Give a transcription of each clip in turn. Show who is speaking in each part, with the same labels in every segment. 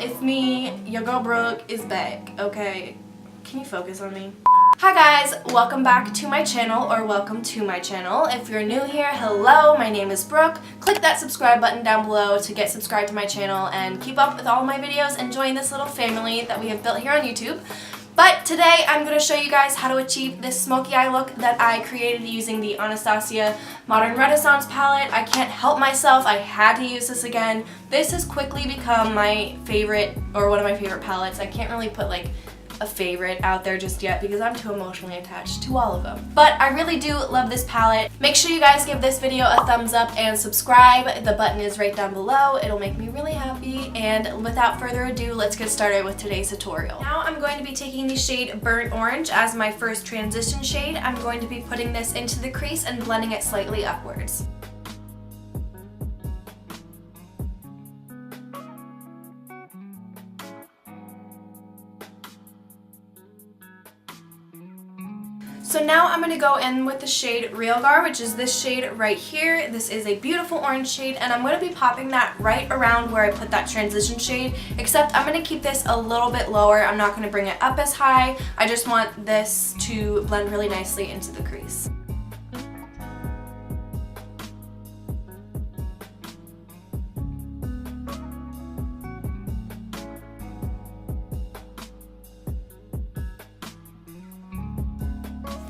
Speaker 1: It's me, your girl Brooke is back, okay? Can you focus on me? Hi guys, welcome back to my channel, or welcome to my channel. If you're new here, hello, my name is Brooke. Click that subscribe button down below to get subscribed to my channel and keep up with all my videos and join this little family that we have built here on YouTube. But today I'm going to show you guys how to achieve this smoky eye look that I created using the Anastasia Modern Renaissance palette. I can't help myself, I had to use this again. This has quickly become my favorite, or one of my favorite palettes. I can't really put like a favorite out there just yet because I'm too emotionally attached to all of them. But I really do love this palette. Make sure you guys give this video a thumbs up and subscribe. The button is right down below. It'll make me really happy. And without further ado, let's get started with today's tutorial. Now I'm going to be taking the shade Burnt Orange as my first transition shade. I'm going to be putting this into the crease and blending it slightly upwards. So now I'm going to go in with the shade Realgar, which is this shade right here. This is a beautiful orange shade, and I'm going to be popping that right around where I put that transition shade, except I'm going to keep this a little bit lower. I'm not going to bring it up as high. I just want this to blend really nicely into the crease.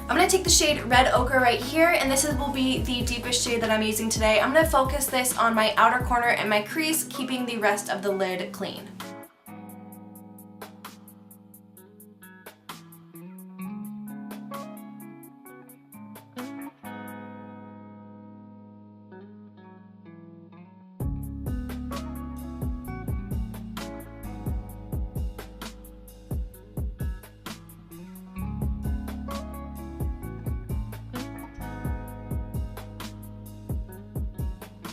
Speaker 1: I'm going to take the shade Red Ochre right here, and this will be the deepest shade that I'm using today. I'm going to focus this on my outer corner and my crease, keeping the rest of the lid clean.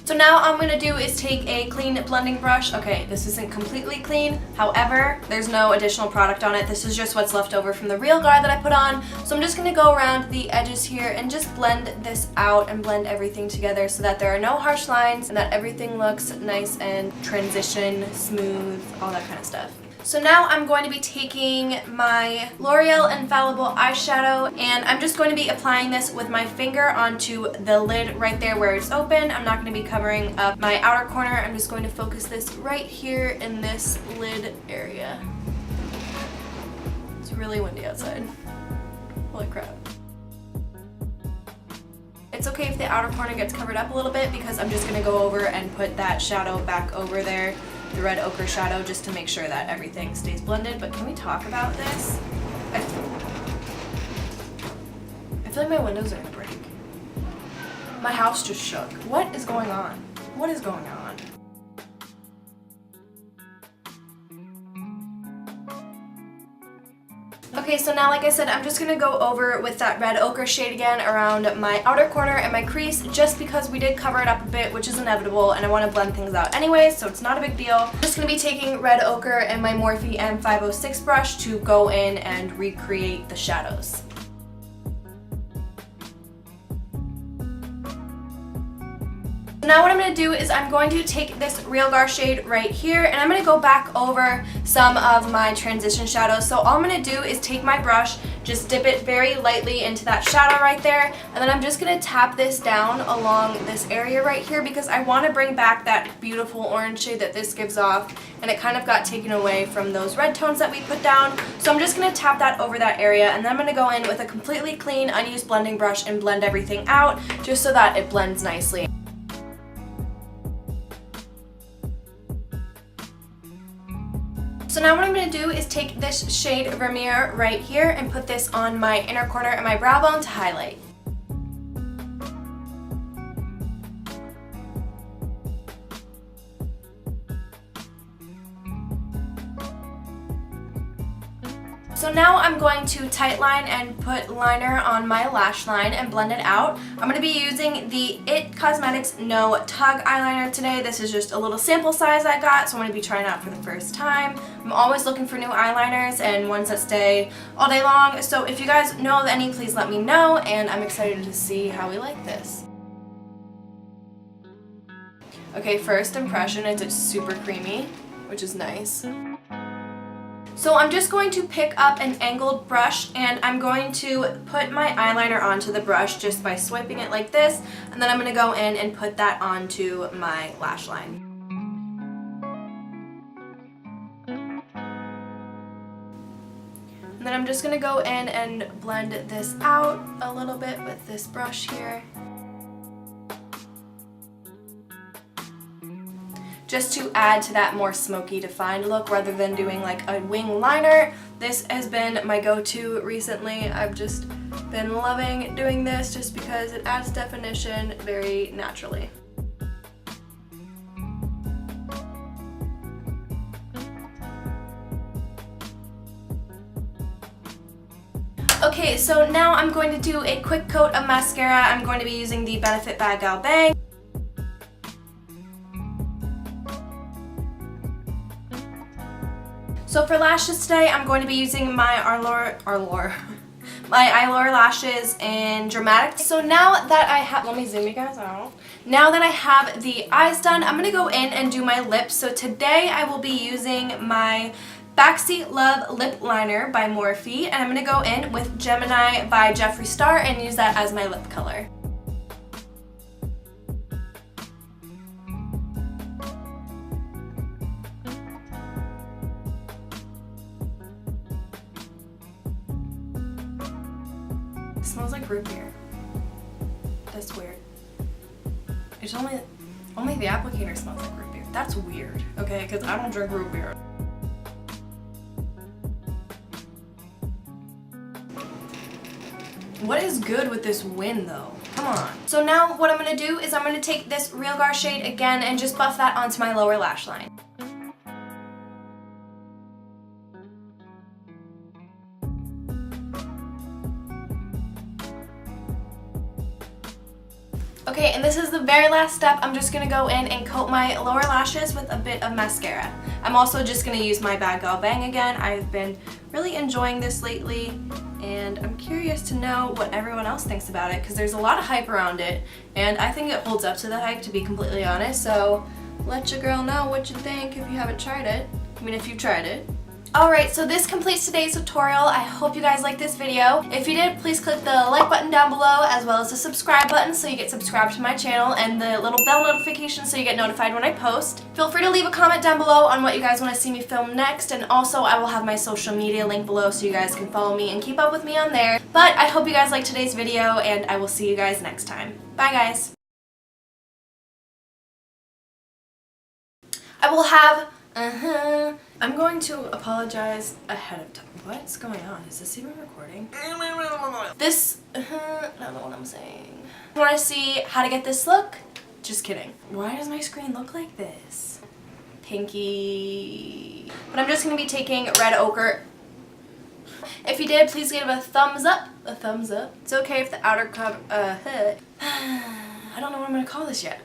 Speaker 1: So now all I'm going to do is take a clean blending brush. Okay, this isn't completely clean, however, there's no additional product on it. This is just what's left over from the Realgar that I put on. So I'm just going to go around the edges here and just blend this out and blend everything together so that there are no harsh lines and that everything looks nice and transition, smooth, all that kind of stuff. So now I'm going to be taking my L'Oreal Infallible eyeshadow, and I'm just going to be applying this with my finger onto the lid right there where it's open. I'm not going to be covering up my outer corner. I'm just going to focus this right here in this lid area. It's really windy outside. Holy crap. It's okay if the outer corner gets covered up a little bit because I'm just going to go over and put that shadow back over there, the red ochre shadow, just to make sure that everything stays blended. But can we talk about this? I feel like my windows are gonna break. My house just shook. What is going on? What is going on? Okay, so now like I said, I'm just going to go over with that red ochre shade again around my outer corner and my crease, just because we did cover it up a bit, which is inevitable, and I want to blend things out anyways, so it's not a big deal. I'm just going to be taking red ochre and my Morphe M506 brush to go in and recreate the shadows. Now what I'm going to do is I'm going to take this Realgar shade right here, and I'm going to go back over some of my transition shadows. So all I'm going to do is take my brush, just dip it very lightly into that shadow right there, and then I'm just going to tap this down along this area right here because I want to bring back that beautiful orange shade that this gives off, and it kind of got taken away from those red tones that we put down. So I'm just going to tap that over that area, and then I'm going to go in with a completely clean, unused blending brush and blend everything out just so that it blends nicely. So now what I'm going to do is take this shade Vermeer right here and put this on my inner corner and my brow bone to highlight. So now I'm going to tightline and put liner on my lash line and blend it out. I'm going to be using the Cosmetics No Tug Eyeliner today. This is just a little sample size I got, so I'm going to be trying out for the first time. I'm always looking for new eyeliners and ones that stay all day long, so if you guys know of any, please let me know, and I'm excited to see how we like this. Okay, first impression is it's super creamy. which is nice. So I'm just going to pick up an angled brush and I'm going to put my eyeliner onto the brush just by swiping it like this, and then I'm going to go in and put that onto my lash line. And then I'm just going to go in and blend this out a little bit with this brush here, just to add to that more smoky defined look rather than doing like a wing liner. This has been my go-to recently. I've just been loving doing this just because it adds definition very naturally. Okay, so now I'm going to do a quick coat of mascara. I'm going to be using the Benefit Bad Gal Bang. So for lashes today, I'm going to be using my my Eyelure lashes in Dramatic. So now that I have, let me zoom you guys out. Now that I have the eyes done, I'm going to go in and do my lips. So today I will be using my Backseat Love Lip Liner by Morphe, and I'm going to go in with Gemini by Jeffree Star and use that as my lip color. It smells like root beer. That's weird. It's only the applicator smells like root beer. That's weird, okay? Because I don't drink root beer. What is good with this wind though? Come on. So now what I'm going to do is I'm going to take this Real Gar shade again and just buff that onto my lower lash line. Okay, and this is the very last step. I'm just going to go in and coat my lower lashes with a bit of mascara. I'm also just going to use my Bad Gal Bang again. I've been really enjoying this lately, and I'm curious to know what everyone else thinks about it because there's a lot of hype around it, and I think it holds up to the hype, to be completely honest. So let your girl know what you think if you haven't tried it. I mean, if you've tried it. Alright, so this completes today's tutorial. I hope you guys liked this video. If you did, please click the like button down below as well as the subscribe button so you get subscribed to my channel and the little bell notification so you get notified when I post. Feel free to leave a comment down below on what you guys want to see me film next, and also I will have my social media link below so you guys can follow me and keep up with me on there. But I hope you guys liked today's video, and I will see you guys next time. Bye guys! I will have I'm going to apologize ahead of time. What's going on? Is this even recording? This, I don't know what I'm saying. Want to see how to get this look? Just kidding. Why does my screen look like this? Pinky. But I'm just going to be taking red ochre. If you did, please give a thumbs up. A thumbs up. It's okay if the outer cover, I don't know what I'm going to call this yet.